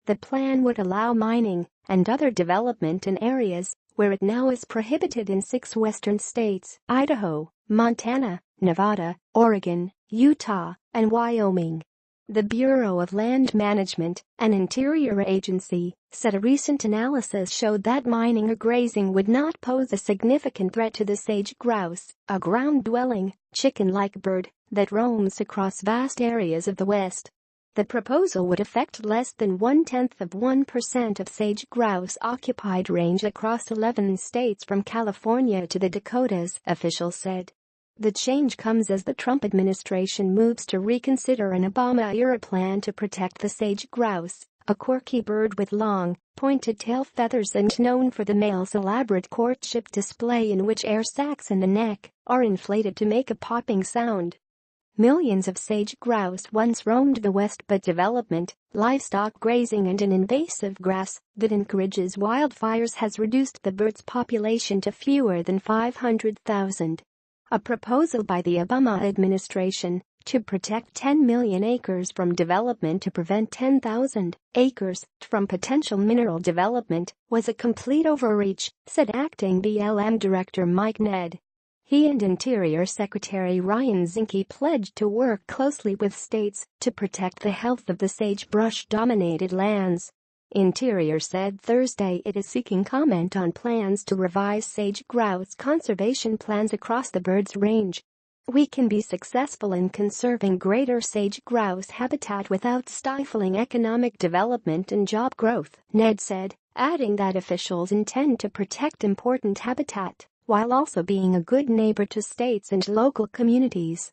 The plan would allow mining and other development in areas where it now is prohibited in 6 western states: Idaho, Montana, Nevada, Oregon, Utah, and Wyoming. The Bureau of Land Management, an interior agency, said a recent analysis showed that mining or grazing would not pose a significant threat to the sage grouse, a ground-dwelling, chicken-like bird that roams across vast areas of the West. The proposal would affect less than 0.1% of sage grouse-occupied range across 11 states from California to the Dakotas, officials said. The change comes as the Trump administration moves to reconsider an Obama-era plan to protect the sage grouse, a quirky bird with long, pointed tail feathers and known for the male's elaborate courtship display in which air sacs in the neck are inflated to make a popping sound. Millions of sage grouse once roamed the West, but development, livestock grazing and an invasive grass that encourages wildfires has reduced the bird's population to fewer than 500,000. A proposal by the Obama administration to protect 10 million acres from development to prevent 10,000 acres from potential mineral development was a complete overreach, said acting BLM Director Mike Ned. He and Interior Secretary Ryan Zinke pledged to work closely with states to protect the health of the sagebrush-dominated lands. Interior said Thursday it is seeking comment on plans to revise sage grouse conservation plans across the bird's range. We can be successful in conserving greater sage grouse habitat without stifling economic development and job growth, Ned said, adding that officials intend to protect important habitat while also being a good neighbor to states and local communities.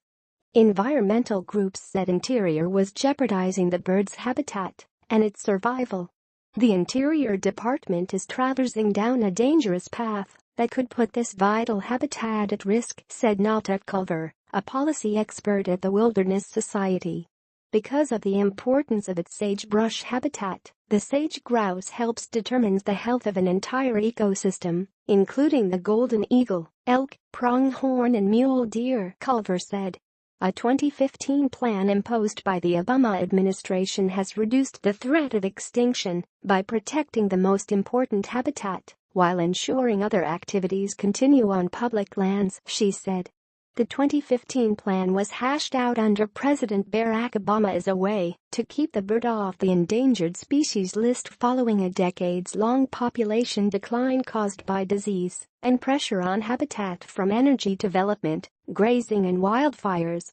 Environmental groups said Interior was jeopardizing the bird's habitat and its survival. The Interior Department is traversing down a dangerous path that could put this vital habitat at risk, said Nalta Culver, a policy expert at the Wilderness Society. Because of the importance of its sagebrush habitat, the sage grouse helps determine the health of an entire ecosystem, including the golden eagle, elk, pronghorn and mule deer, Culver said. A 2015 plan imposed by the Obama administration has reduced the threat of extinction by protecting the most important habitat while ensuring other activities continue on public lands, she said. The 2015 plan was hashed out under President Barack Obama as a way to keep the bird off the endangered species list following a decades-long population decline caused by disease and pressure on habitat from energy development, grazing and wildfires.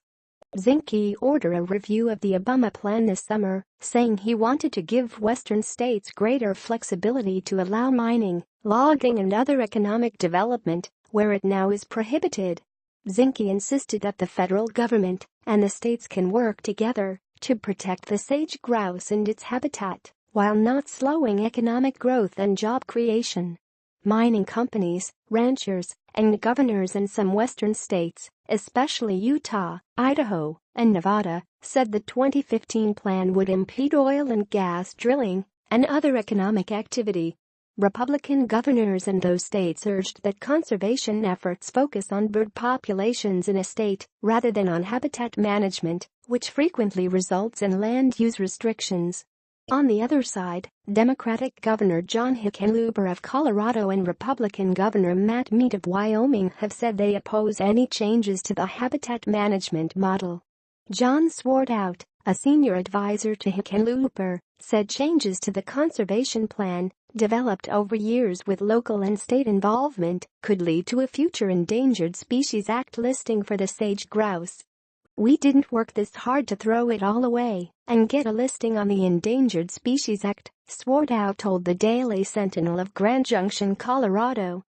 Zinke ordered a review of the Obama plan this summer, saying he wanted to give western states greater flexibility to allow mining, logging and other economic development where it now is prohibited. Zinke insisted that the federal government and the states can work together to protect the sage grouse and its habitat while not slowing economic growth and job creation. Mining companies, ranchers, and governors in some western states, especially Utah, Idaho, and Nevada, said the 2015 plan would impede oil and gas drilling and other economic activity. Republican governors in those states urged that conservation efforts focus on bird populations in a state rather than on habitat management, which frequently results in land use restrictions. On the other side, Democratic Governor John Hickenlooper of Colorado and Republican Governor Matt Mead of Wyoming have said they oppose any changes to the habitat management model. John Swartout, a senior advisor to Hickenlooper, said changes to the conservation plan, developed over years with local and state involvement, could lead to a future Endangered Species Act listing for the sage grouse. We didn't work this hard to throw it all away and get a listing on the Endangered Species Act, Swartout told the Daily Sentinel of Grand Junction, Colorado.